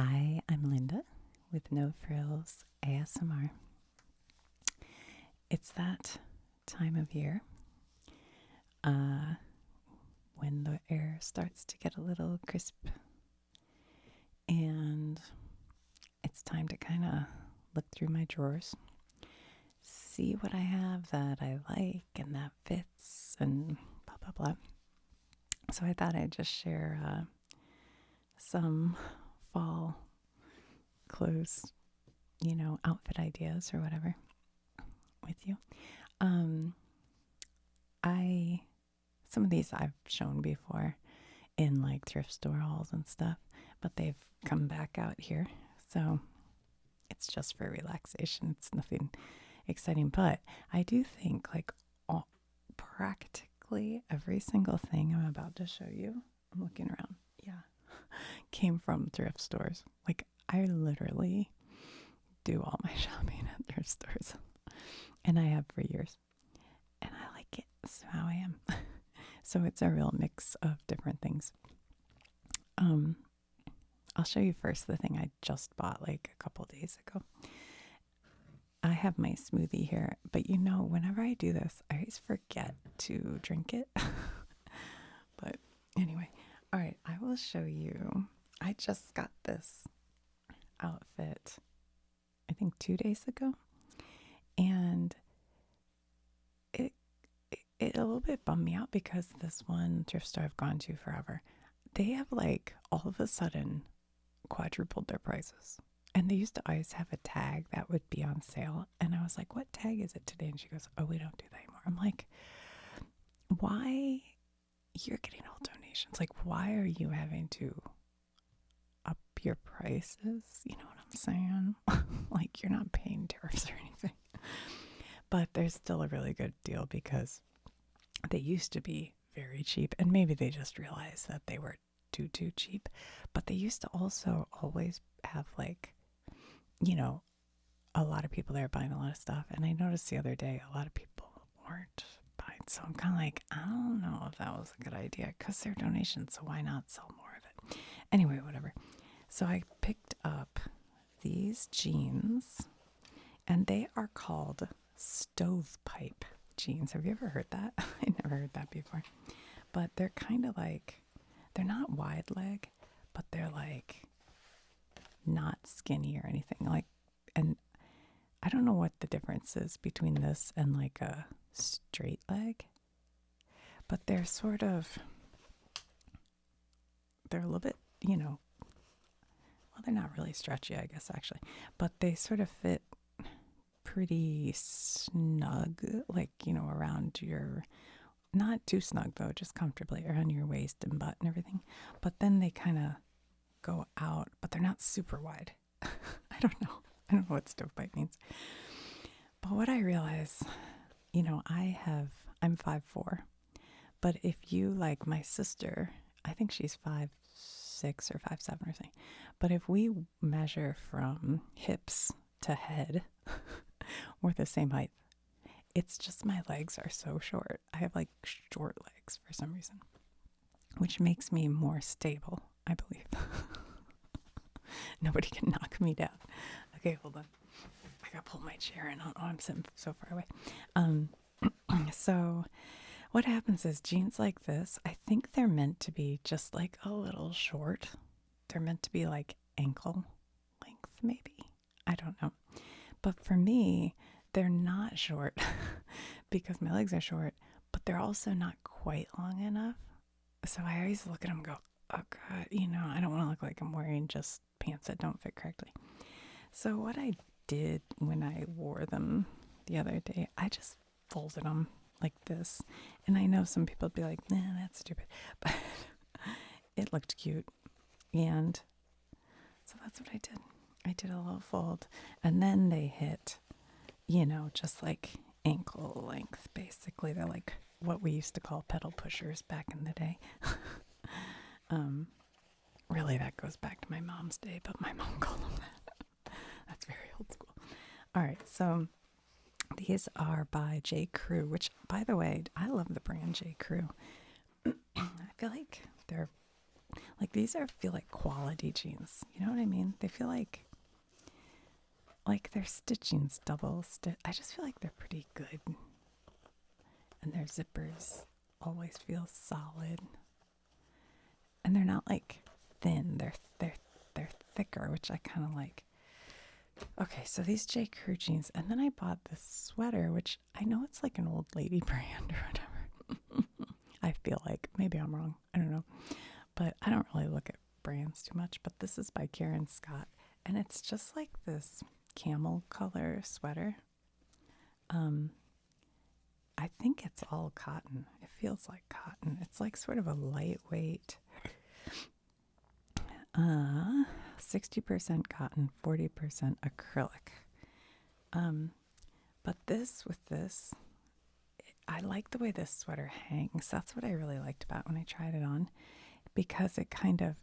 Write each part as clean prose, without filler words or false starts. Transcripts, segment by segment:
Hi, I'm Linda with No-Frills ASMR. It's that time of year uh, when the air starts to get a little crisp and it's time to kind of look through my drawers, see what I have that I like and that fits and blah, blah, blah. So I thought I'd just share some fall clothes, outfit ideas or whatever with you. Some of these I've shown before in like thrift store hauls and stuff, but they've come back out here. So it's just for relaxation. It's nothing exciting, but I do think like practically every single thing I'm about to show you, I'm looking around, came from thrift stores. Like I literally do all my shopping at thrift stores, and I have for years, and I like it. That's how I am. So it's a real mix of different things. I'll show you first the thing I just bought like a couple days ago. I have my smoothie here, but whenever I do this, I always forget to drink it. But anyway, all right, I will show you. I just got this outfit, I think 2 days ago, and it a little bit bummed me out because this one thrift store I've gone to forever, they have like all of a sudden quadrupled their prices. And they used to always have a tag that would be on sale. And I was like, what tag is it today? And she goes, oh, we don't do that anymore. I'm like, why? You're getting all donations. Like, why are you having to up your prices? You know what I'm saying? Like, you're not paying tariffs or anything. But there's still a really good deal because they used to be very cheap, and maybe they just realized that they were too cheap. But they used to also always have like, a lot of people there buying a lot of stuff. And I noticed the other day a lot of people weren't buying. So I'm kind of like, I don't know if that was a good idea because they're donations. So why not sell more of it? Anyway, whatever. So I picked up these jeans, and they are called stovepipe jeans. Have you ever heard that? I never heard that before. But they're kind of like, they're not wide leg, but they're like not skinny or anything. Like, and I don't know what the difference is between this and like a straight leg, but they're they're a little bit, well, they're not really stretchy, I guess, actually, but they sort of fit pretty snug, like, around your, not too snug though, just comfortably around your waist and butt and everything. But then they kind of go out, but they're not super wide. I don't know what stovepipe means. But what I realize, I'm 5'4", but if you like my sister, I think she's 5'6" or 5'7" or something. But if we measure from hips to head, we're the same height. It's just my legs are so short. I have like short legs for some reason, which makes me more stable, I believe. Nobody can knock me down. Okay, hold on. I gotta pull my chair in. Oh, I'm sitting so far away. So what happens is jeans like this, I think they're meant to be just like a little short. They're meant to be like ankle length, maybe. I don't know. But for me, they're not short because my legs are short, but they're also not quite long enough. So I always look at them and go, oh God, I don't want to look like I'm wearing just pants that don't fit correctly. So what I did when I wore them the other day, I just folded them like this. And I know some people would be like, nah, that's stupid. But it looked cute. And so that's what I did. I did a little fold. And then they hit, just like ankle length, basically. They're like what we used to call pedal pushers back in the day. Really, that goes back to my mom's day, but my mom called them that. That's very old school. All right, so these are by J. Crew, which, by the way, I love the brand J. Crew. I feel like they're Like these feel like quality jeans. You know what I mean? They feel like their stitching's double stitch. I just feel like they're pretty good. And their zippers always feel solid. And they're not like thin. They're thicker, which I kind of like. Okay, so these J. Crew jeans, and then I bought this sweater, which I know it's like an old lady brand or whatever. I feel like maybe I'm wrong. I don't know, but I don't really look at brands too much. But this is by Karen Scott, and it's just like this camel color sweater. I think it's all cotton. It feels like cotton. It's like sort of a lightweight. 60% cotton, 40% acrylic. But with this, I like the way this sweater hangs. That's what I really liked about when I tried it on, because it kind of,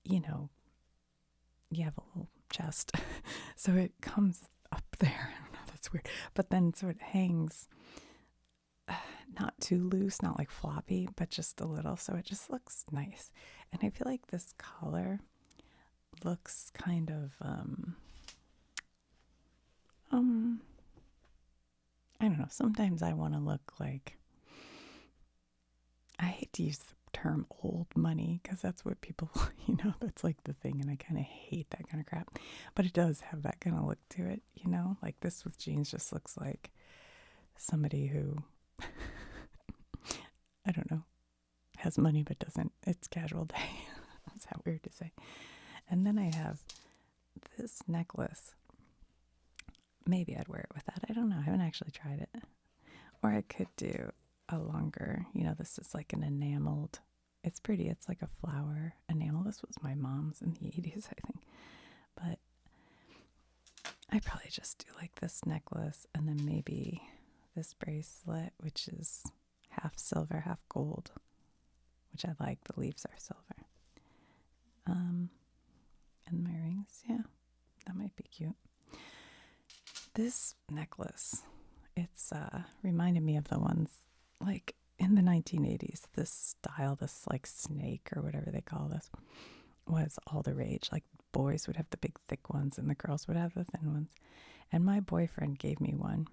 you know, you have a little chest, so it comes up there. I don't know, that's weird. But then so it hangs not too loose, not like floppy, but just a little. So it just looks nice. And I feel like this color looks kind of I don't know, sometimes I want to look like, I hate to use the term old money because that's what people, you know, that's like the thing, and I kind of hate that kind of crap, but it does have that kind of look to it, you know, like this with jeans just looks like somebody who I don't know, has money but doesn't, it's casual day. That's that weird to say. And then I have this necklace. Maybe I'd wear it with that. I don't know. I haven't actually tried it. Or I could do a longer, you know, this is like an enameled. It's pretty. It's like a flower enamel. This was my mom's in the 80s, I think. But I probably just do like this necklace and then maybe this bracelet, which is half silver, half gold, which I like. The leaves are silver. And my rings, yeah, that might be cute. This necklace, it's reminded me of the ones like in the 1980s. This style, this like snake or whatever they call this, was all the rage. Like boys would have the big thick ones and the girls would have the thin ones. And my boyfriend gave me one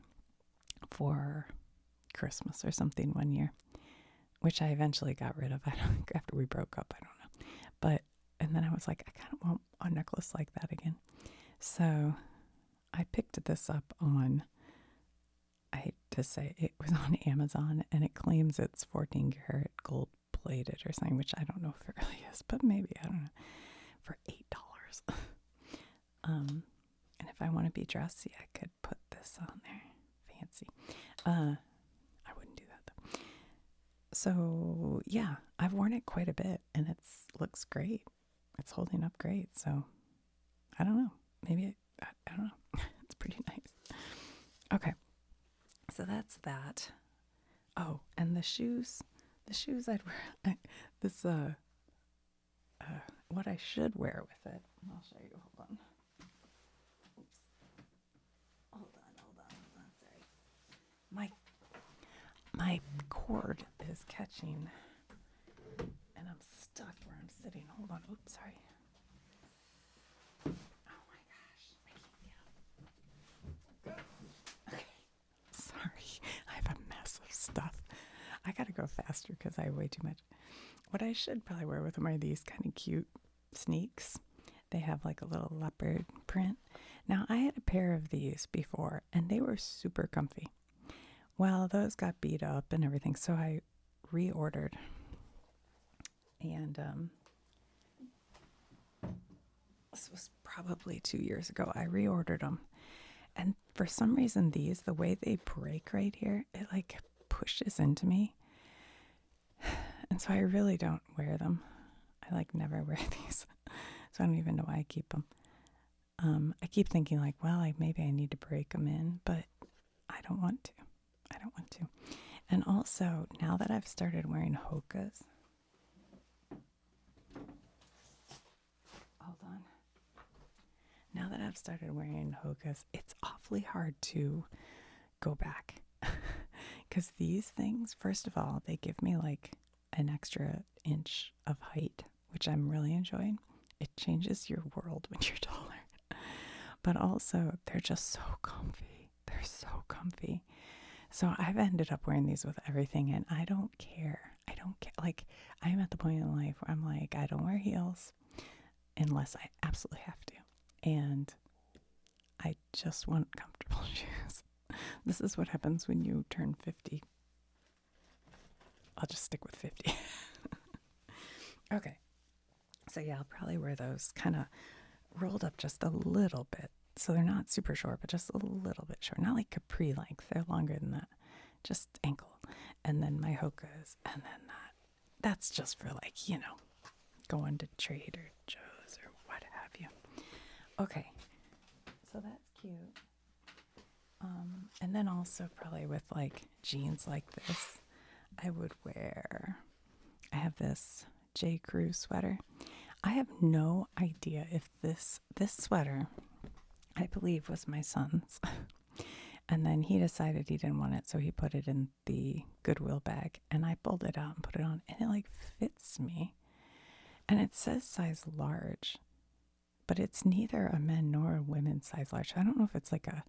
for Christmas or something one year, which I eventually got rid of. I don't, after we broke up, I don't know. But, and then I was like, I kind of want a necklace like that again. So I picked this up on, I hate to say, it was on Amazon, and it claims it's 14 karat gold plated or something, which I don't know if it really is, but maybe, I don't know, for $8. And if I want to be dressy, I could put this on there. Fancy. I wouldn't do that though. So yeah, I've worn it quite a bit, and it looks great. It's holding up great. So I don't know. Maybe I don't know. It's pretty nice. Okay, so that's that. Oh, and the shoes I'd wear. What I should wear with it. I'll show you. Hold on. Oops. Hold on. Sorry. My cord is catching, and I'm stuck where I'm sitting. Hold on. Oops, sorry. Oh my gosh, I can't get up. Okay. Sorry, I have a mess of stuff. I gotta go faster because I have way too much. What I should probably wear with them are these kind of cute sneaks. They have like a little leopard print. Now, I had a pair of these before, and they were super comfy. Well, those got beat up and everything, so I reordered. And this was probably 2 years ago. I reordered them. And for some reason, the way they break right here, it like pushes into me. And so I really don't wear them. I like never wear these. So I don't even know why I keep them. I keep thinking like, well, maybe I need to break them in, but I don't want to. And also, now that I've started wearing Hokas, hold on. Now that I've started wearing Hokas, it's awfully hard to go back. Because these things, first of all, they give me like an extra inch of height which I'm really enjoying. It changes your world when you're taller. But also, they're just so comfy. They're so comfy. So I've ended up wearing these with everything, and I don't care. I don't care. Like, I'm at the point in life where I'm like, I don't wear heels unless I absolutely have to. And I just want comfortable shoes. This is what happens when you turn 50. I'll just stick with 50. Okay. So yeah, I'll probably wear those kind of rolled up just a little bit. So they're not super short, but just a little bit short. Not like capri length. They're longer than that. Just ankle. And then my Hokas. And then that. That's just for like, going to Trader Joe's or what have you. Okay. So that's cute. And then also probably with like jeans like this, I have this J. Crew sweater. I have no idea if this sweater, I believe, was my son's. And then he decided he didn't want it, so he put it in the Goodwill bag. And I pulled it out and put it on, and it like fits me. And it says size large, but it's neither a men nor a women's size large. I don't know if it's like a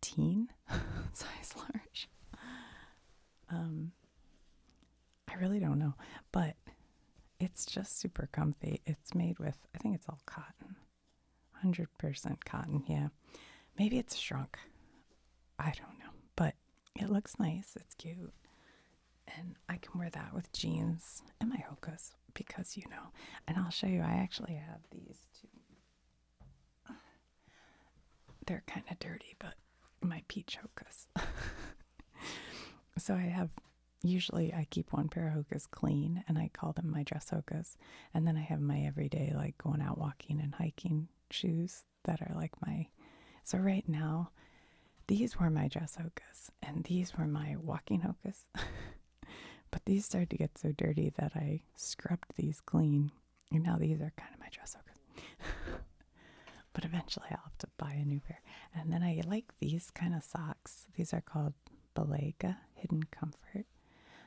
teen size large. I really don't know, but it's just super comfy. It's made with, I think it's all cotton, 100% cotton. Yeah, maybe it's shrunk. I don't know, but it looks nice. It's cute, and I can wear that with jeans and my Hokas because And I'll show you. I actually have these too. They're kind of dirty, but my peach Hokas. So usually I keep one pair of Hokas clean, and I call them my dress Hokas. And then I have my everyday, like going out walking and hiking shoes that are like so right now, these were my dress Hokas, and these were my walking Hokas. But these started to get so dirty that I scrubbed these clean, and now these are kind of my dress Hokas. But eventually I'll have to buy a new pair. And then I like these kind of socks. These are called Balega Hidden Comfort.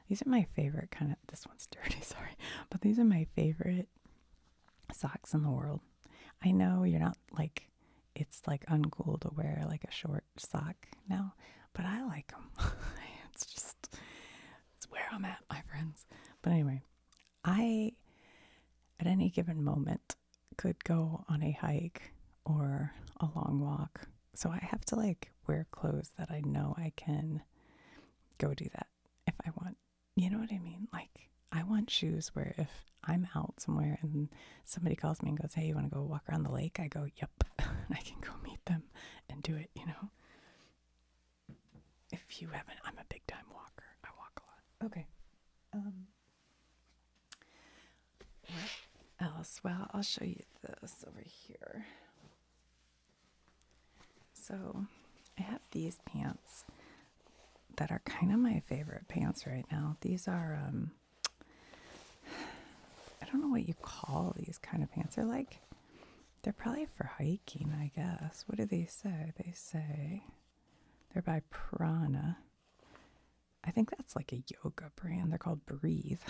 These are my favorite this one's dirty, sorry. But these are my favorite socks in the world. I know you're not like, it's like uncool to wear like a short sock now, but I like them. It's where I'm at, my friends. But anyway, I, at any given moment, could go on a hike or a long walk. So I have to like wear clothes that I know I can go do that if I want. You know what I mean? Like, I want shoes where if I'm out somewhere and somebody calls me and goes, hey, you want to go walk around the lake? I go, yep. And I can go meet them and do it, If you haven't, I'm a big time walker. I walk a lot. Okay. What else? Well, I'll show you this over here. So I have these pants that are kind of my favorite pants right now. These are, I don't know what you call these kind of pants. They're probably for hiking, I guess. What do they say? They say they're by Prana. I think that's like a yoga brand. They're called Breathe.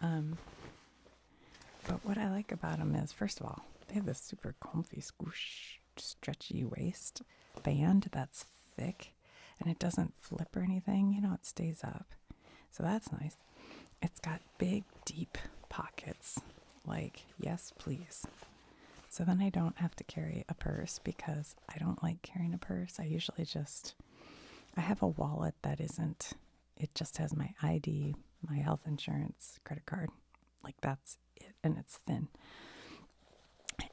But what I like about them is, first of all, they have this super comfy, squish, stretchy waist band that's thick, and it doesn't flip or anything. It stays up. So that's nice. It's got big, deep pockets. Like, yes, please. So then I don't have to carry a purse because I don't like carrying a purse. I have a wallet that it just has my ID, my health insurance, credit card. Like, that's it. And it's thin.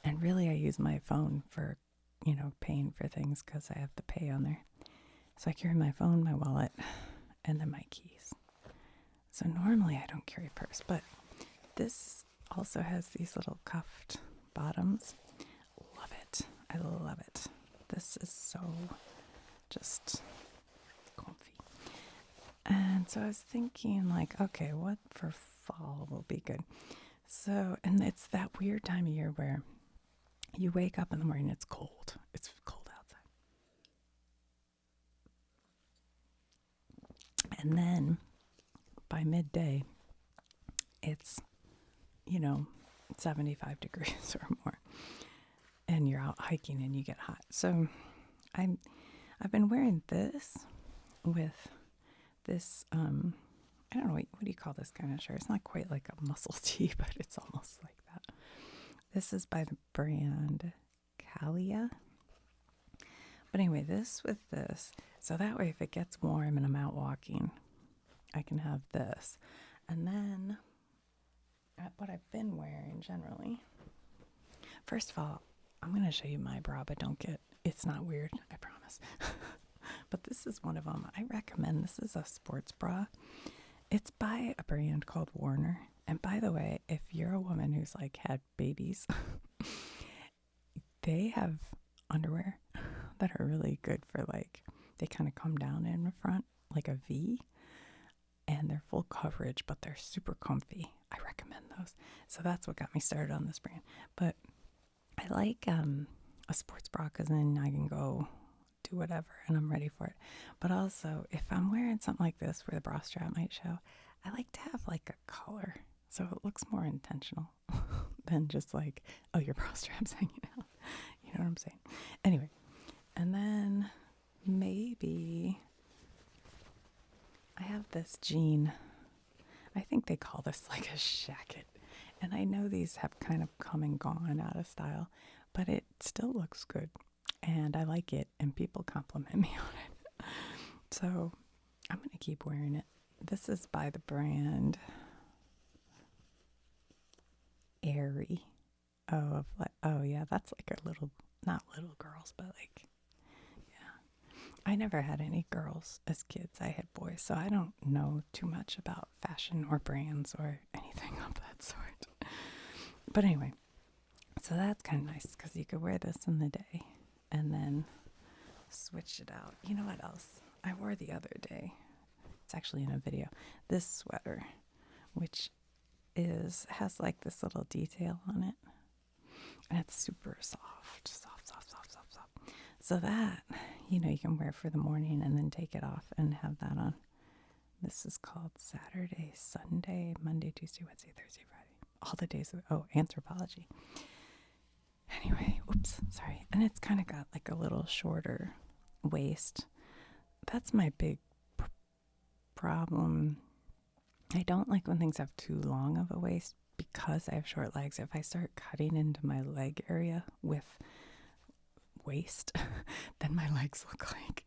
And really, I use my phone for, paying for things because I have to pay on there. So I carry my phone, my wallet, and then my keys. So normally I don't carry a purse, but this also has these little cuffed bottoms. Love it. I love it. This is so just comfy. And so I was thinking like, okay, what for fall will be good? So, and it's that weird time of year where you wake up in the morning, it's cold. It's cold outside. And then by midday, it's, 75 degrees or more, and you're out hiking and you get hot. So I'm I've been wearing this with this I don't know what do you call this kind of shirt. It's not quite like a muscle tee, but it's almost like that. This is by the brand Calia. But anyway, this with this, so that way if it gets warm and I'm out walking, I can have this. And then what I've been wearing generally, first of all, I'm going to show you my bra, but it's not weird, I promise. But this is one of them. I recommend, this is a sports bra. It's by a brand called Warner. And by the way, if you're a woman who's like had babies, they have underwear that are really good for like, they kind of come down in the front like a V, and they're full coverage, but they're super comfy. I recommend those. So that's what got me started on this brand. But I like a sports bra because then I can go do whatever and I'm ready for it. But also, if I'm wearing something like this where the bra strap might show, I like to have like a color so it looks more intentional than just like, oh, your bra strap's hanging out. You know what I'm saying? Anyway, and then maybe I have this jean. I think they call this like a shacket. And I know these have kind of come and gone out of style, but it still looks good. And I like it, and people compliment me on it. So I'm going to keep wearing it. This is by the brand Airy. Oh yeah, that's like a little, not little girls, but like, yeah. I never had any girls as kids. I had boys, so I don't know too much about fashion or brands or anything of that sort. But anyway, so that's kind of nice because you could wear this in the day and then switch it out. You know what else I wore the other day? It's actually in a video. This sweater, which has like this little detail on it, and it's super soft. So that, you can wear for the morning and then take it off and have that on. This is called Saturday, Sunday, Monday, Tuesday, Wednesday, Thursday, Friday. All the days Anthropology. Anyway, oops, sorry. And it's kind of got like a little shorter waist. That's my big problem. I don't like when things have too long of a waist because I have short legs. If I start cutting into my leg area with waist, then my legs look like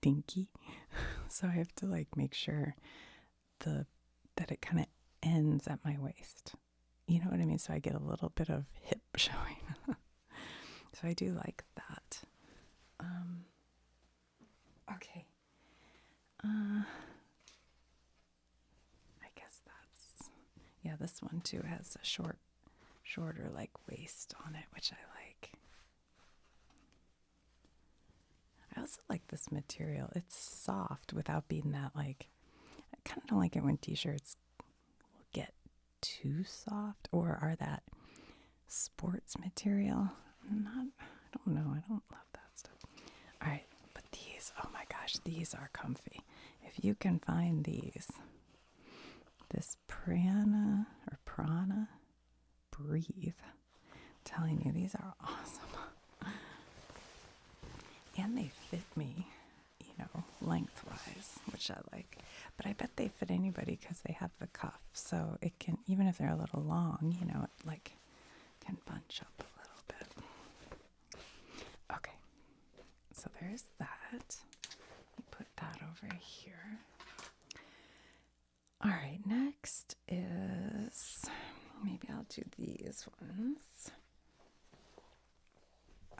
dinky. So I have to like make sure that it kind of ends at my waist. You know what I mean? So I get a little bit of hip showing. So I do like that. Okay. I guess this one too has a shorter like waist on it, which I like. I also like this material. It's soft without being that like, I kind of don't like it when t-shirts will get too soft or are that sports material. I don't know. I don't love that stuff. All right, but these, oh my gosh, these are comfy. If you can find these, this Prana Breathe. I'm telling you, these are awesome. And they fit me, lengthwise, which I like. But I bet they fit anybody because they have the cuff. So it can, even if they're a little long, it like can bunch up a little bit. Okay, so there's that. Let me put that over here. All right, next is, maybe I'll do these ones.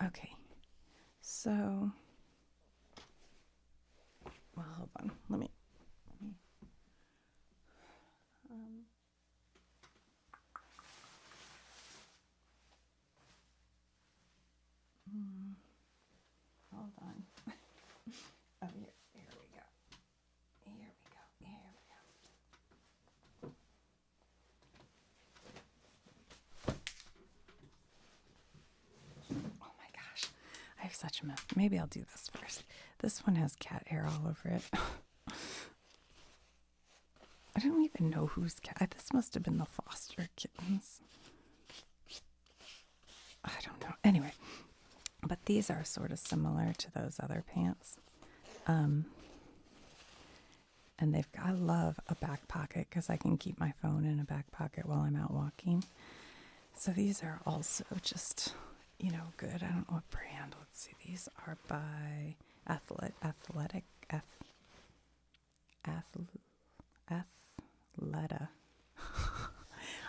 Okay, so, well, hold on. Let me hold on. Oh, here we go. Oh my gosh, I have such a mess. Maybe I'll do this first. This one has cat hair all over it. I don't even know whose cat. This must have been the foster kittens. Anyway, but these are sort of similar to those other pants. And I love a back pocket because I can keep my phone in a back pocket while I'm out walking. So these are also just, good. I don't know what brand. Let's see. These are by Athleta.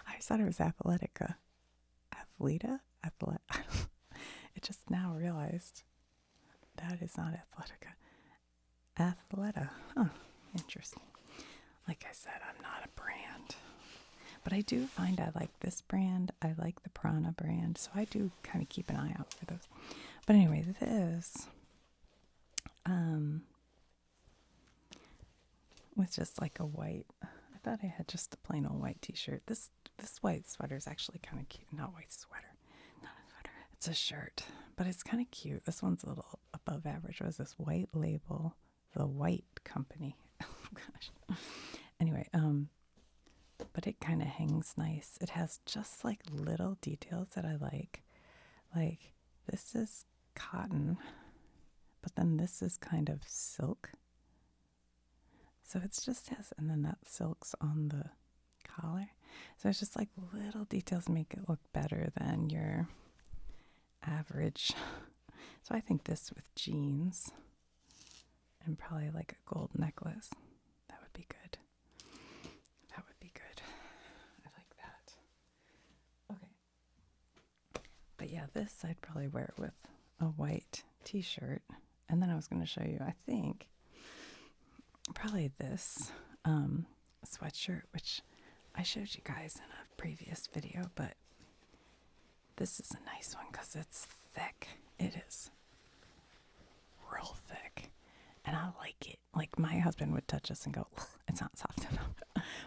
I thought it was Athletica. Athleta? It just now realized that is not Athletica. Athleta. Huh. Interesting. Like I said, I'm not a brand. But I do find I like this brand. I like the Prana brand. So I do kind of keep an eye out for those. But anyway, this was just like a white. I thought I had just a plain old white t-shirt. This white sweater is actually kind of cute. Not white sweater. Not a sweater. It's a shirt. But it's kind of cute. This one's a little above average. It was this white label, The White Company. Oh gosh. Anyway, but it kind of hangs nice. It has just like little details that I like. Like this is cotton, but then this is kind of silk. So it's just has, and then that silk's on the collar. So it's just like little details make it look better than your average. So I think this with jeans and probably like a gold necklace, that would be good. That would be good. I like that. Okay. But yeah, this I'd probably wear it with a white t-shirt. And then I was going to show you, I think, probably this sweatshirt, which I showed you guys in a previous video, but this is a nice one because it's thick. It is real thick. And I like it. Like my husband would touch this and go, it's not soft enough.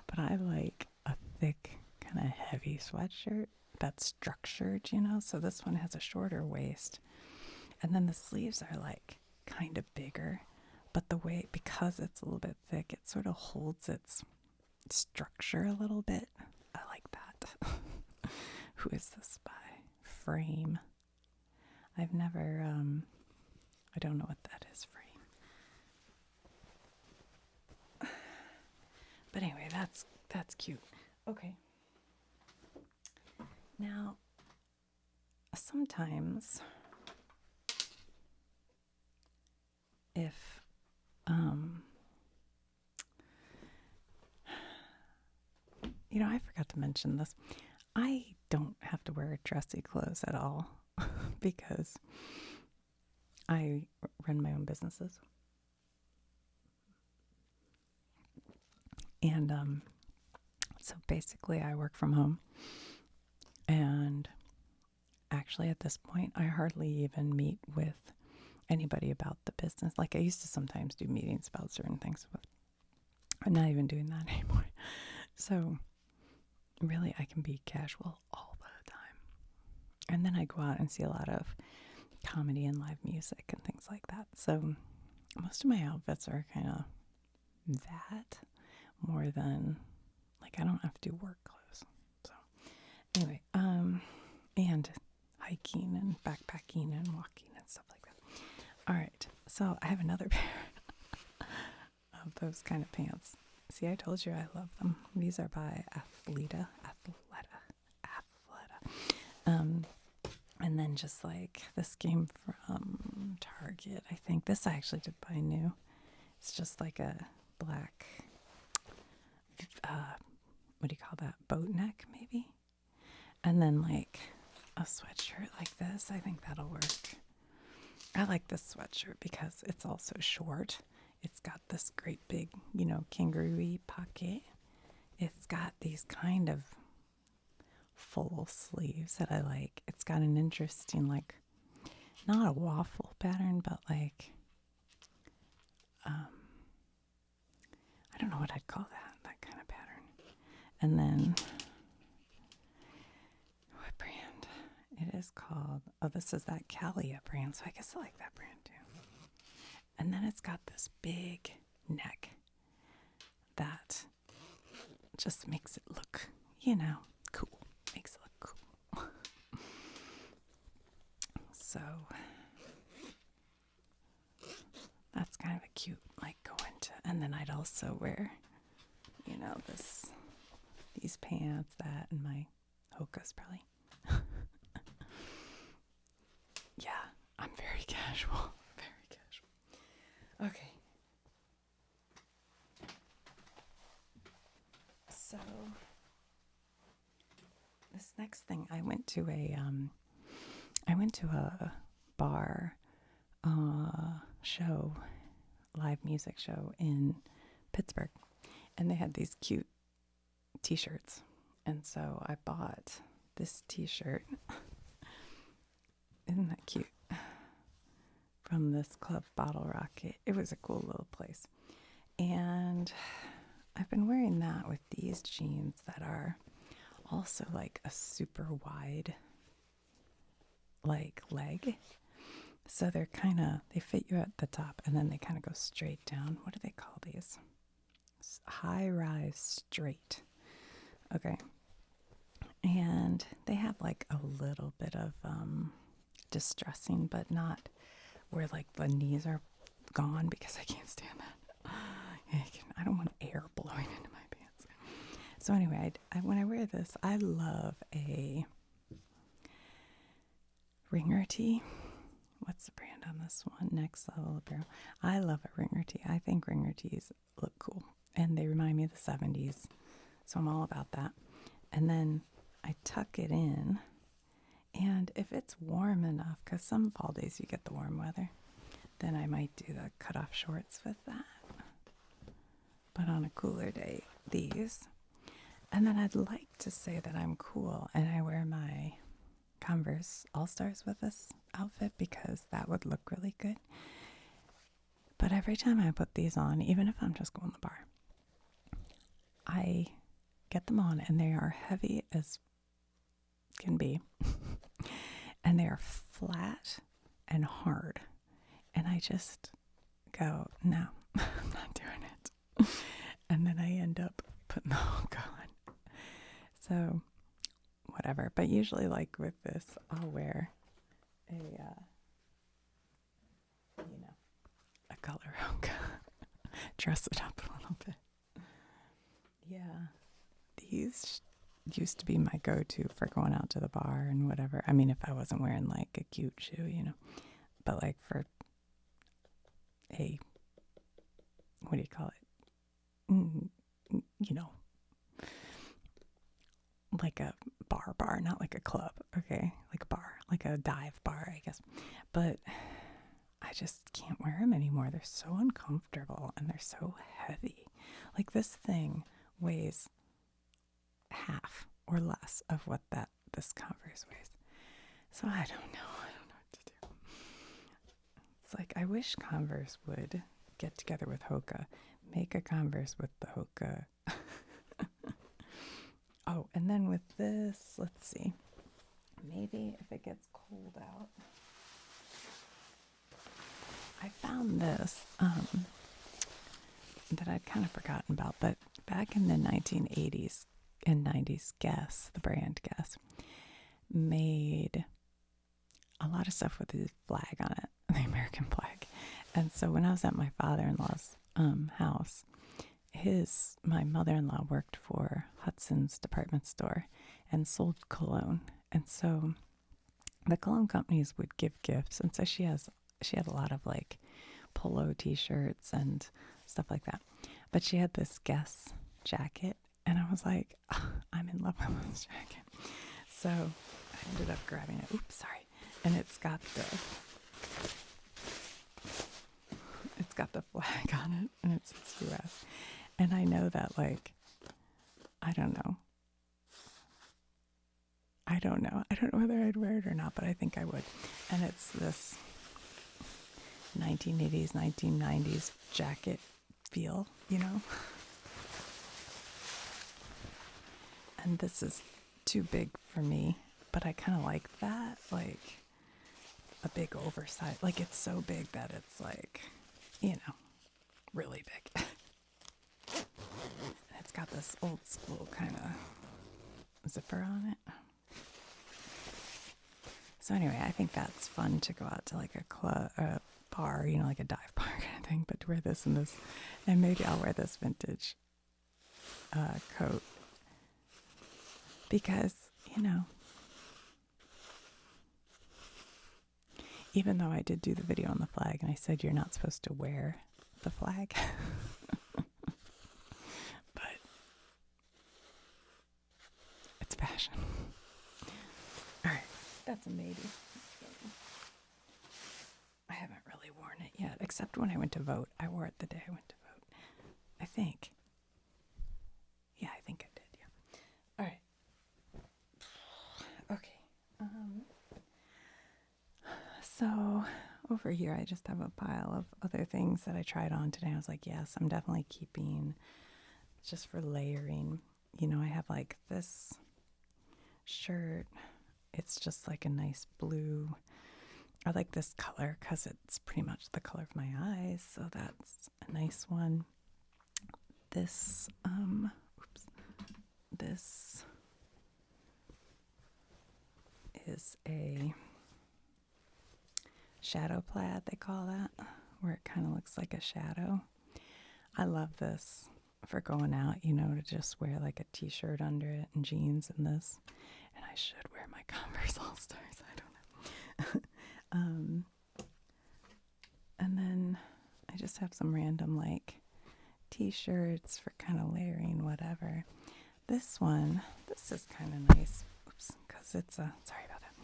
But I like a thick, kind of heavy sweatshirt that's structured, So this one has a shorter waist. And then the sleeves are like kind of bigger. But the way, because it's a little bit thick, it sort of holds its structure a little bit. I like that. Who is this by? Frame. I've never, I don't know what that is, Frame. But anyway, that's cute. Okay. Now, sometimes if I forgot to mention this. I don't have to wear dressy clothes at all because I run my own businesses. And so basically I work from home. And actually at this point, I hardly even meet with anybody about the business. Like I used to sometimes do meetings about certain things, but I'm not even doing that anymore. So really I can be casual all the time. And then I go out and see a lot of comedy and live music and things like that. So most of my outfits are kind of that more than like I don't have to do work clothes. So anyway, and hiking and backpacking and walking and stuff like that. All right, so I have another pair of those kind of pants. See, I told you I love them. These are by Athleta. And then just like this came from Target, I think. This I actually did buy new. It's just like a black, what do you call that? Boat neck, maybe? And then like a sweatshirt like this. I think that'll work. I like this sweatshirt because it's also short. It's got this great big, kangaroo-y pocket. It's got these kind of full sleeves that I like. It's got an interesting, like, not a waffle pattern, but like, I don't know what I'd call that kind of pattern. And then, what brand? It is called, this is that Calia brand, so I guess I like that brand too. And then it's got this big neck that just makes it look, cool. Makes it look cool. So that's kind of a cute, like, go into, and then I'd also wear, you know, these pants, that, and my Hoka's probably. Yeah, I'm very casual. Very casual. Okay. So this next thing, I went to a bar show, live music show in Pittsburgh, and they had these cute t-shirts, and so I bought this t-shirt. Isn't that cute? From this club, Bottle Rocket. It was a cool little place, and I've been wearing that with these jeans that are also like a super wide like leg. So they're they fit you at the top and then they kind of go straight down. What do they call these? High rise straight. Okay. And they have like a little bit of distressing, but not where like the knees are gone, because I can't stand that. I don't want air blowing into my pants. So anyway, when I wear this, I love a Ringer tee. What's the brand on this one? Next Level Apparel. I love a Ringer tee. I think Ringer tees look cool, and they remind me of the 70s, so I'm all about that. And then I tuck it in, and if it's warm enough, because some fall days you get the warm weather, then I might do the cutoff shorts with that. But on a cooler day, these. And then I'd like to say that I'm cool and I wear my Converse All-Stars with this outfit, because that would look really good. But every time I put these on, even if I'm just going to the bar, I get them on and they are heavy as can be. And they are flat and hard. And I just go, no, I'm not doing it. And then I end up putting the hook on. So, whatever. But usually, like with this, I'll wear a color hook. Dress it up a little bit. Yeah. These used to be my go-to for going out to the bar and whatever. I mean, if I wasn't wearing like a cute shoe, but like for what do you call it? Like a bar, not like a club, okay? Like a bar, like a dive bar, I guess. But I just can't wear them anymore. They're so uncomfortable and they're so heavy. Like this thing weighs half or less of what this Converse weighs. So I don't know what to do. It's like, I wish Converse would get together with Hoka, make a Converse with the Hoka. Oh, and then with this, let's see, maybe if it gets cold out, I found this that I'd kind of forgotten about, but back in the 1980s and 90s, Guess, the brand Guess, made a lot of stuff with the flag on it, the American flag. And so when I was at my father-in-law's house, my mother-in-law worked for Hudson's department store and sold cologne. And so the cologne companies would give gifts. And so she had a lot of like polo t-shirts and stuff like that. But she had this Guess jacket. And I was like, oh, I'm in love with this jacket. So I ended up grabbing it. Oops, sorry. And it's got the flag on it, and it says US. And I know that, like, I don't know whether I'd wear it or not, but I think I would. And it's this 1980s, 1990s jacket feel, And this is too big for me, but I kind of like that, like a big oversized, like it's so big that it's like, really big. It's got this old school kind of zipper on it. So anyway, I think that's fun to go out to like a club, a bar, like a dive bar kind of thing, but to wear this and this, and maybe I'll wear this vintage coat because, even though I did do the video on the flag and I said you're not supposed to wear the flag, but it's fashion. All right, that's a maybe. I haven't really worn it yet, except when I went to vote. I wore it the day I went to vote, I think. Yeah, I think I did, yeah. All right. Okay. So over here, I just have a pile of other things that I tried on today. I was like, yes, I'm definitely keeping just for layering. I have like this shirt. It's just like a nice blue. I like this color because it's pretty much the color of my eyes. So that's a nice one. This, this is a shadow plaid, they call that, where it kind of looks like a shadow. I love this for going out, to just wear like a t-shirt under it and jeans and this. And I should wear my Converse All-Stars, I don't know. And then I just have some random like t-shirts for kind of layering whatever. This is kind of nice. Oops, because it's sorry about that.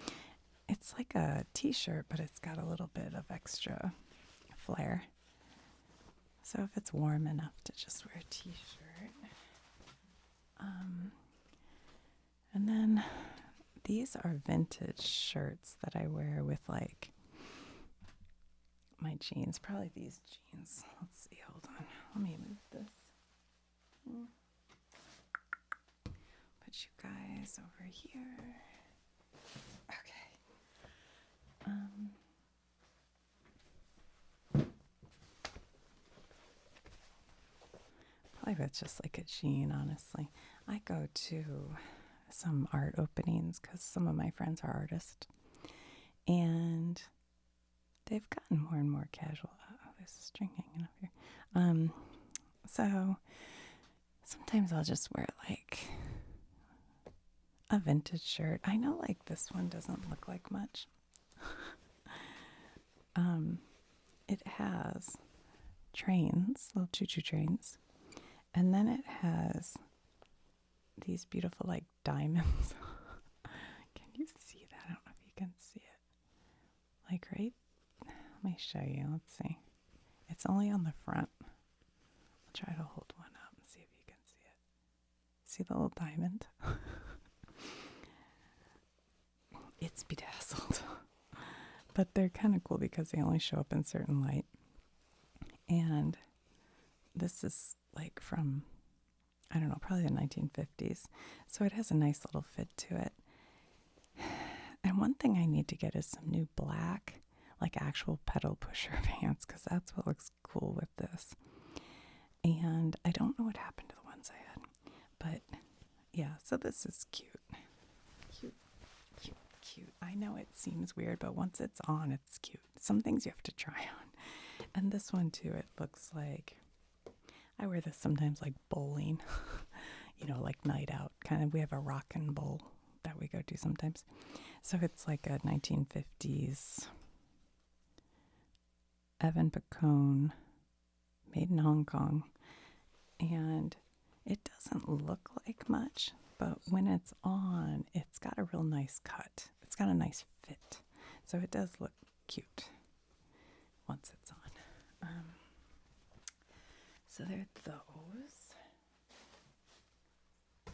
It's like a t-shirt, but it's got a little bit of extra flare. So if it's warm enough to just wear a t-shirt. And then these are vintage shirts that I wear with like my jeans. Probably these jeans. Let's see, hold on. Let me move this. Put you guys over here. Okay. Probably with just like a jean, honestly. I go to some art openings because some of my friends are artists. And they've gotten more and more casual. Oh, there's a string hanging up here. So sometimes I'll just wear like a vintage shirt. I know like this one doesn't look like much. It has trains, little choo-choo trains. And then it has these beautiful like diamonds. Can you see that? I don't know if you can see it. Like right? Let me show you. Let's see. It's only on the front. I'll try to hold one up and see if you can see it. See the little diamond? It's bedazzled. But they're kind of cool because they only show up in certain light. And this is like from, I don't know, probably the 1950s. So it has a nice little fit to it. And one thing I need to get is some new black, like actual pedal pusher pants, because that's what looks cool with this. And I don't know what happened to the ones I had. But yeah, so this is cute. Cute. I know it seems weird, but once it's on, it's cute. Some things you have to try on. And this one too, it looks like, I wear this sometimes like bowling, like night out kind of. We have a rockin' bowl that we go to sometimes. So it's like a 1950s Evan Pacone, made in Hong Kong. And it doesn't look like much, but when it's on, it's got a real nice cut. It's got a nice fit. So it does look cute once it's on. So there are those.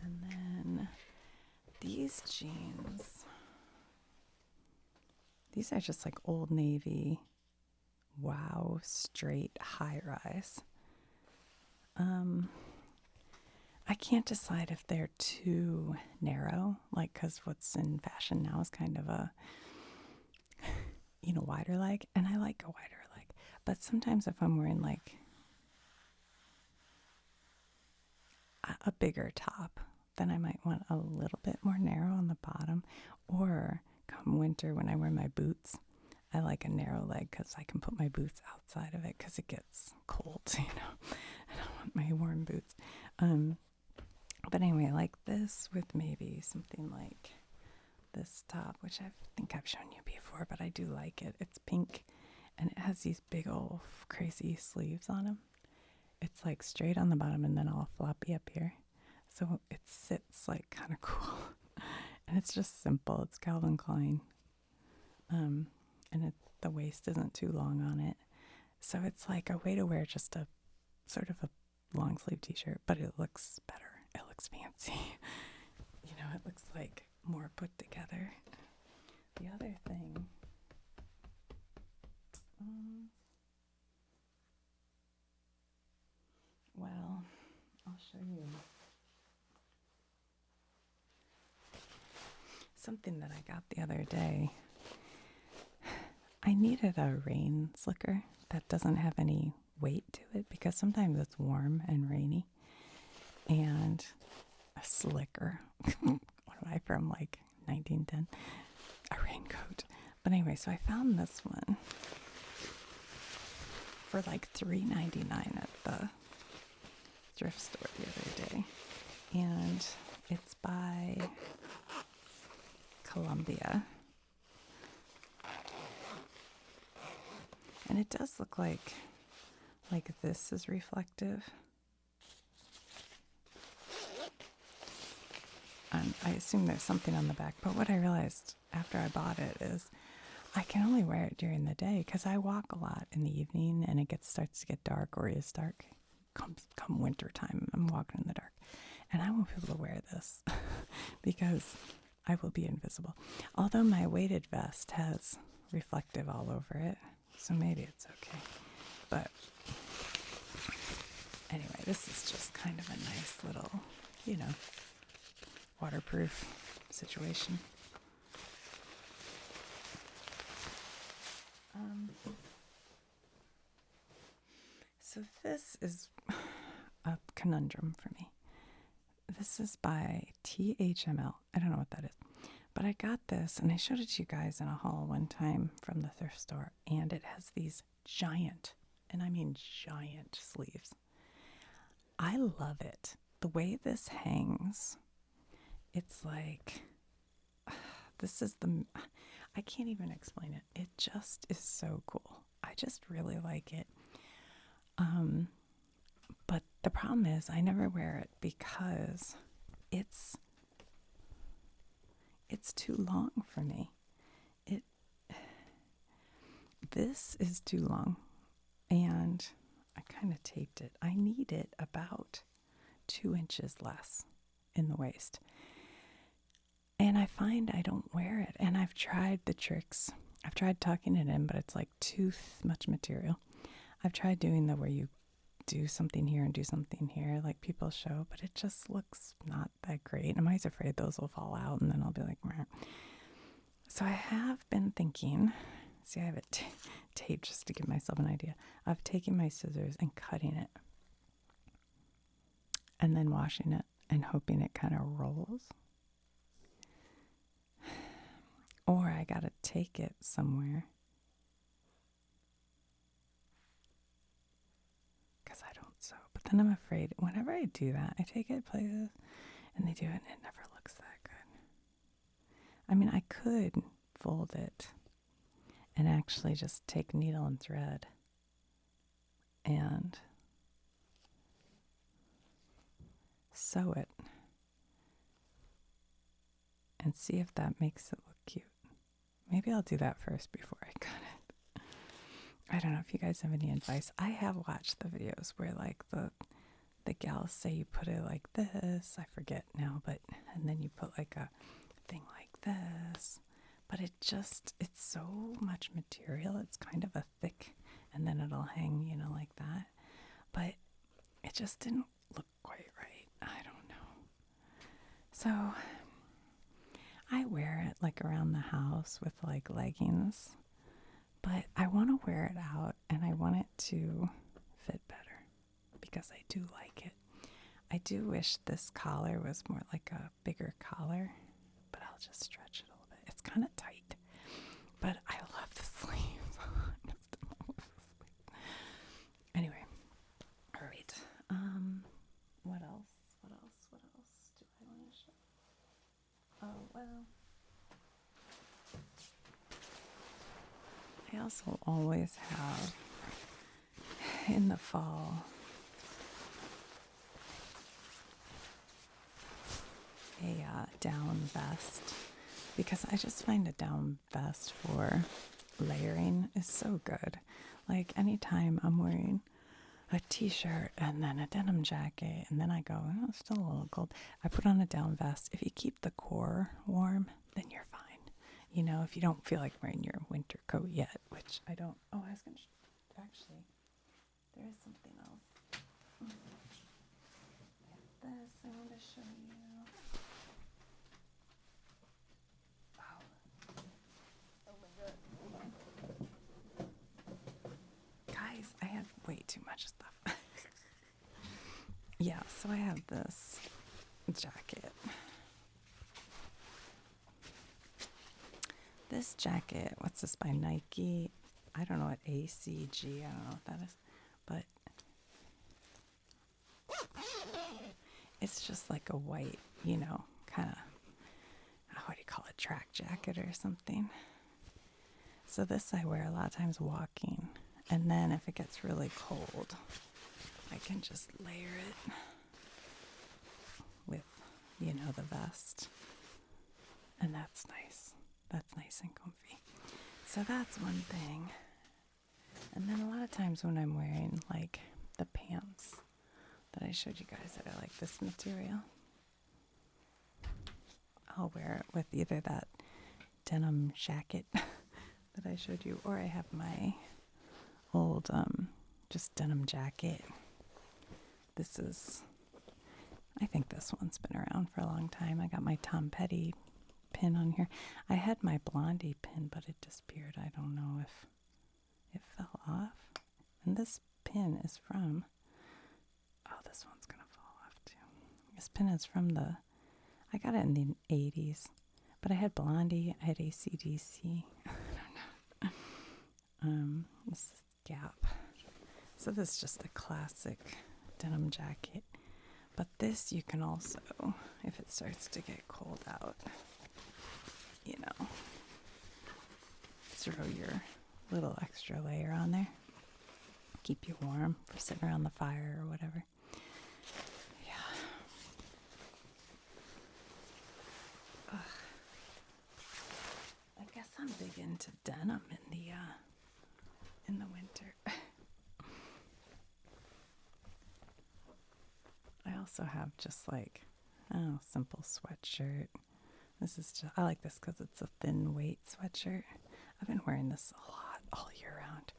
And then these jeans. These are just like Old Navy. Wow, straight high rise. I can't decide if they're too narrow, like, because what's in fashion now is kind of a, wider leg, and I like a wider leg. But sometimes if I'm wearing like a bigger top, then I might want a little bit more narrow on the bottom, or come winter when I wear my boots, I like a narrow leg because I can put my boots outside of it because it gets cold, I don't want my warm boots. But anyway, like this with maybe something like this top, which I think I've shown you before, but I do like it. It's pink and it has these big old crazy sleeves on them. It's like straight on the bottom and then all floppy up here. So it sits like kind of cool. And it's just simple. It's Calvin Klein. And the waist isn't too long on it. So it's like a way to wear just a sort of a long sleeve t-shirt, but it looks better. It looks fancy. It looks like more put together. The other thing, well, I'll show you something that I got the other day. I needed a rain slicker that doesn't have any weight to it because sometimes it's warm and rainy. And a slicker. What am I from, like 1910? A raincoat. But anyway, so I found this one for like $3.99 at the thrift store the other day. And it's by Columbia. And it does look like this is reflective. I assume there's something on the back, but what I realized after I bought it is I can only wear it during the day because I walk a lot in the evening and it starts to get dark or is dark. Come winter time, I'm walking in the dark. And I won't be able to wear this because I will be invisible. Although my weighted vest has reflective all over it, so maybe it's okay. But anyway, this is just kind of a nice little, waterproof situation. So this is a conundrum for me. This is by THML. I don't know what that is. But I got this, and I showed it to you guys in a haul one time from the thrift store, and it has these giant, and I mean giant sleeves. I love it. The way this hangs, it's like, I can't even explain it. It just is so cool. I just really like it. But the problem is I never wear it because it's too long for me. This is too long, and I kind of taped it. I need it about 2 inches less in the waist. And I find I don't wear it. And I've tried the tricks. I've tried tucking it in, but it's like too much material. I've tried doing where you do something here and do something here, like people show, but it just looks not that great. I'm always afraid those will fall out, and then I'll be like, meh. So I have been thinking, see, I have it taped just to give myself an idea, of taking my scissors and cutting it, and then washing it and hoping it kind of rolls. Or I gotta take it somewhere because I don't sew. But then I'm afraid whenever I do that, I take it places and they do it and it never looks that good. I mean, I could fold it and actually just take needle and thread and sew it and see if that makes it look cute. Maybe I'll do that first before I cut it. I don't know if you guys have any advice. I have watched the videos where like the gals say you put it like this. I forget now, and then you put like a thing like this. But it's so much material. It's kind of a thick, and then it'll hang, like that. But it just didn't look quite right. I don't know. So I wear it like around the house with like leggings, but I want to wear it out and I want it to fit better because I do like it. I do wish this collar was more like a bigger collar, but I'll just stretch it a little bit. It's kind of tight. I also always have in the fall a down vest, because I just find a down vest for layering is so good. Like anytime I'm wearing a t-shirt and then a denim jacket and then I go, oh, it's still a little cold, I put on a down vest. If you keep the core warm, then you're fine. You know, if you don't feel like wearing your winter coat yet, which I don't. Oh, I was going to actually, there is something else. This I want to show you. Wow. Oh my god. Guys, I have way too much stuff. Yeah, so I have this jacket. This jacket, what's this by Nike? I don't know what ACG, I don't know what that is, but it's just like a white, you know, kind of, what do you call it, track jacket or something. So this I wear a lot of times walking, and then if it gets really cold, I can just layer it with, you know, the vest, and that's nice. That's nice and comfy. So that's one thing. And then a lot of times when I'm wearing like the pants that I showed you guys that are like this material, I'll wear it with either that denim jacket that I showed you, or I have my old just denim jacket. This is, I think this one's been around for a long time. I got my Tom Petty pin on here. I had my Blondie pin, but it disappeared. I don't know if it fell off. And this pin is from, oh, this one's gonna fall off too. This pin is from I got it in the 80s, but I had Blondie, I had AC/DC. I don't know. This is Gap. So this is just a classic denim jacket. But this you can also, if it starts to get cold out, you know, throw your little extra layer on there. Keep you warm for sitting around the fire or whatever. Yeah. Ugh. I guess I'm big into denim in the winter. I also have just like, oh, simple sweatshirt. This is just, I like this because it's a thin weight sweatshirt. I've been wearing this a lot all year round.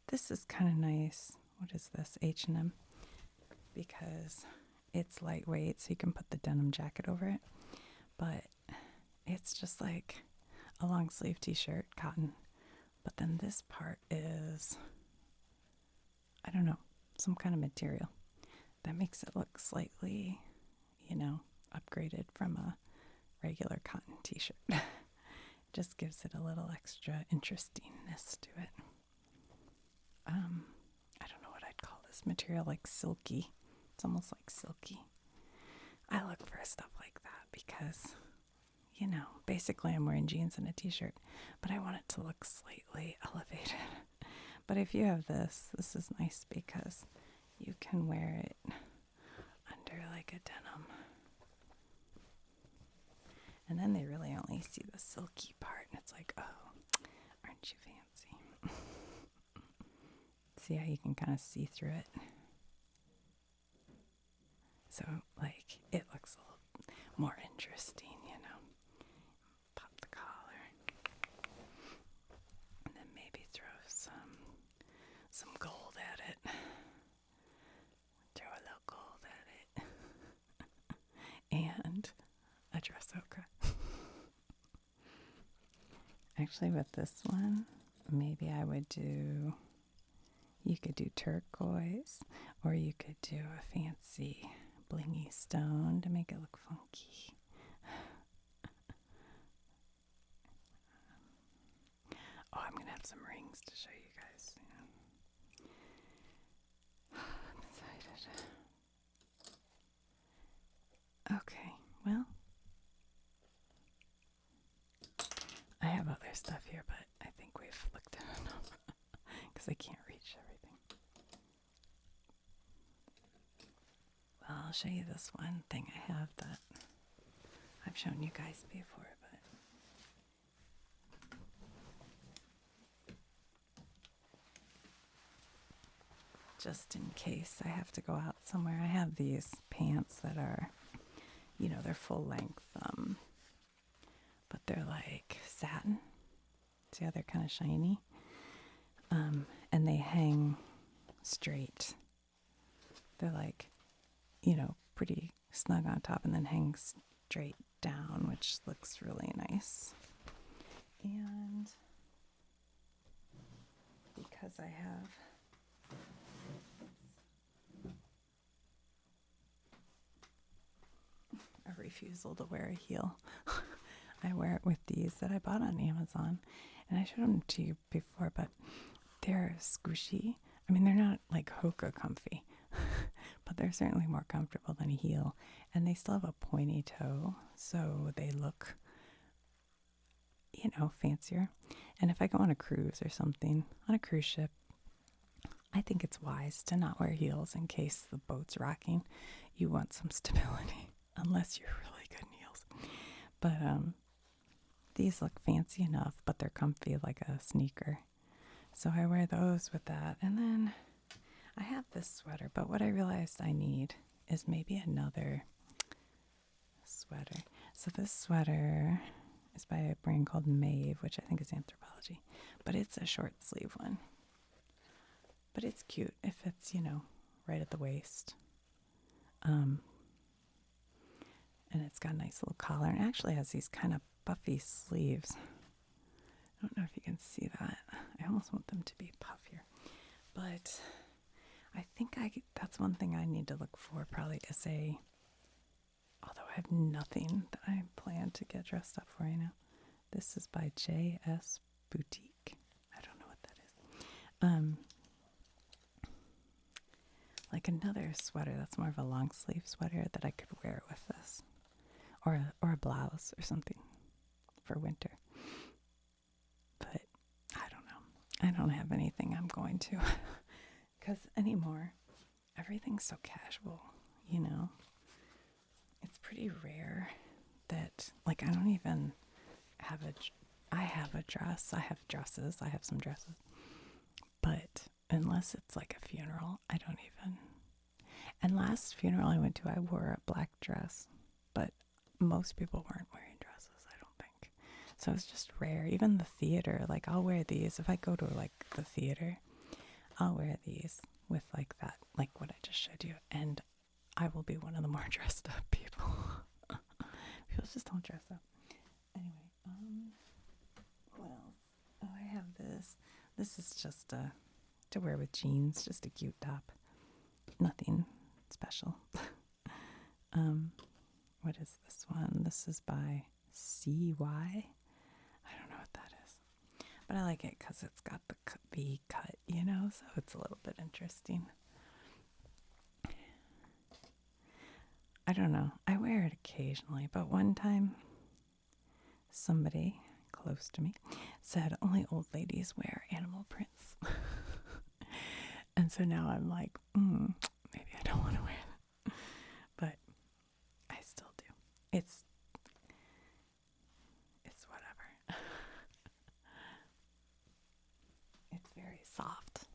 This is kind of nice. What is this? H&M. Because it's lightweight, so you can put the denim jacket over it. But it's just like a long sleeve t-shirt, cotton. But then this part is, I don't know, some kind of material that makes it look slightly, you know, upgraded from a regular cotton t-shirt. Just gives it a little extra interestingness to it. I don't know what I'd call this material, like silky. It's almost like silky. I look for stuff like that because, you know, basically I'm wearing jeans and a t-shirt, but I want it to look slightly elevated. But if you have this is nice because you can wear it under like a denim. And then they really only see the silky part, and it's like, oh, aren't you fancy? See how you can kind of see through it? So, like, it looks a little more interesting, you know. Pop the collar. And then maybe throw some gold at it. Throw a little gold at it. And a dress ochre. Actually, with this one, maybe I would do, you could do turquoise, or you could do a fancy blingy stone to make it look funky. Oh, I'm going to have some rings to show you guys soon. I'm excited. Okay, well, I have other stuff here, but I think we've looked at enough. they can't reach everything. Well, I'll show you this one thing I have that I've shown you guys before, but just in case I have to go out somewhere, I have these pants that are, they're full length, but they're like satin. See how they're kind of shiny? And they hang straight. They're like, pretty snug on top and then hang straight down, which looks really nice. And because I have a refusal to wear a heel, I wear it with these that I bought on Amazon. And I showed them to you before, but they're squishy. I mean, they're not like Hoka comfy, but they're certainly more comfortable than a heel. And they still have a pointy toe, so they look, fancier. And if I go on a cruise or something, on a cruise ship, I think it's wise to not wear heels in case the boat's rocking. You want some stability, unless you're really good in heels. But these look fancy enough, but they're comfy like a sneaker. So I wear those with that. And then I have this sweater, but what I realized I need is maybe another sweater. So this sweater is by a brand called Maeve, which I think is Anthropologie, but it's a short sleeve one. But it's cute if it's, right at the waist. And it's got a nice little collar, and actually has these kind of puffy sleeves. I don't know if you can see that. I almost want them to be puffier. But I think that's one thing I need to look for probably is although I have nothing that I plan to get dressed up for right now. This is by JS Boutique. I don't know what that is. Like another sweater that's more of a long sleeve sweater that I could wear with this. Or a blouse or something for winter. But I don't know. I don't have anything I'm going to. Because anymore, everything's so casual, It's pretty rare that, like, I don't even have I have a dress. I have dresses. I have some dresses. But unless it's like a funeral, I don't even. And last funeral I went to, I wore a black dress. But most people weren't wearing dresses, I don't think. So it's just rare. Even the theater, like, I'll wear these. If I go to, like, the theater, I'll wear these with, like, that, like what I just showed you. And I will be one of the more dressed up people. People just don't dress up. Anyway, what else? Oh, I have this. This is just to wear with jeans, just a cute top. Nothing special. What is this one? This is by CY. I don't know what that is. But I like it because it's got the V cut, so it's a little bit interesting. I don't know. I wear it occasionally, but one time somebody close to me said only old ladies wear animal prints. And so now I'm like, maybe I don't want to wear that. But I still do. It's whatever. It's very soft.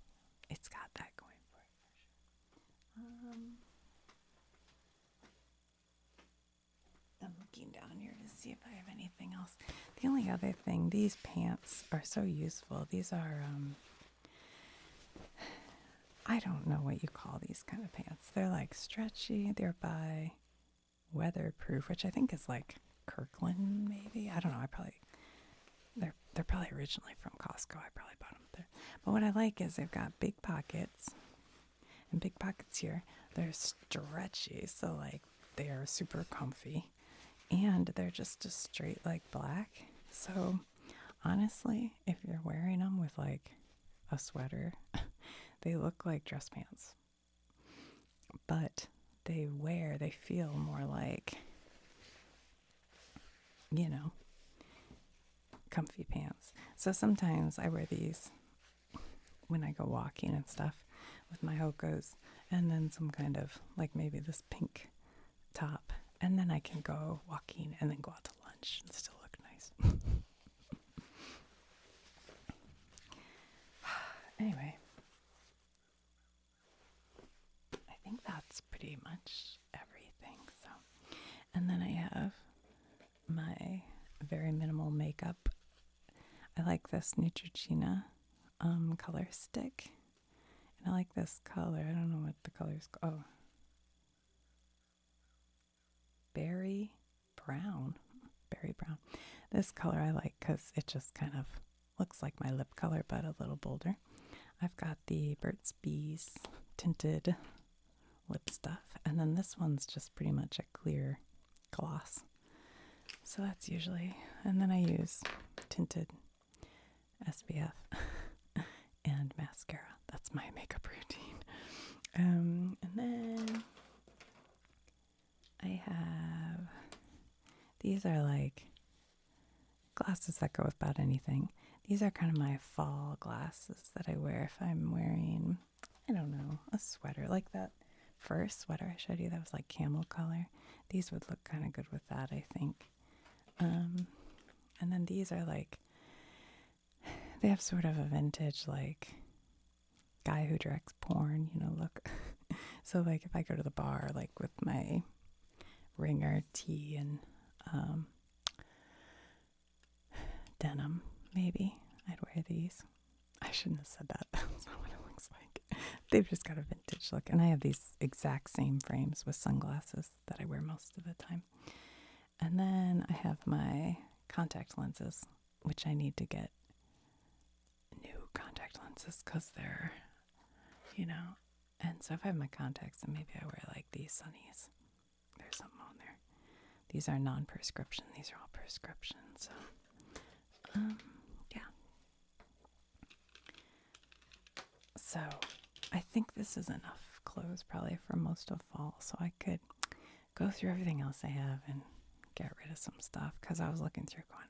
It's got that going for it for sure. I'm looking down here to see if I have anything else. The only other thing, these pants are so useful. These are, I don't know what you call these kind of pants. They're like stretchy. They're by Weatherproof, which I think is like Kirkland, maybe. I don't know. They're probably originally from Costco. I probably bought them there. But what I like is they've got big pockets, and big pockets here. They're stretchy, so like they are super comfy, and they're just a straight like black. So honestly, if you're wearing them with like a sweater, they look like dress pants, but they feel more like, comfy pants. So sometimes I wear these when I go walking and stuff with my Hokos, and then some kind of like maybe this pink top, and then I can go walking and then go out to lunch and still look nice. Anyway, I think that's pretty much everything. So, and then I have my very minimal makeup. I like this Neutrogena color stick, and I like this color. I don't know what the color is called. Oh, berry brown. This color I like because it just kind of looks like my lip color, but a little bolder. I've got the Burt's Bees tinted lip stuff, and then this one's just pretty much a clear gloss. So that's usually, and then I use tinted SPF and mascara. That's my makeup routine. And then I have, these are like glasses that go with about anything. These are kind of my fall glasses that I wear if I'm wearing, I don't know, a sweater. Like that first sweater I showed you, that was like camel color. These would look kind of good with that, I think. And then these are like, they have sort of a vintage, like, guy who directs porn, look. So, like, if I go to the bar, like, with my ringer tee and denim, maybe I'd wear these. I shouldn't have said that. That's not what it looks like. They've just got a vintage look. And I have these exact same frames with sunglasses that I wear most of the time. And then I have my contact lenses, which I need to get new contact lenses because they're, and so if I have my contacts, then maybe I wear like these sunnies. There's something on there. These are non-prescription. These are all prescription. So, yeah. So I think this is enough clothes probably for most of fall. So I could go through everything else I have and get rid of some stuff because I was looking through going,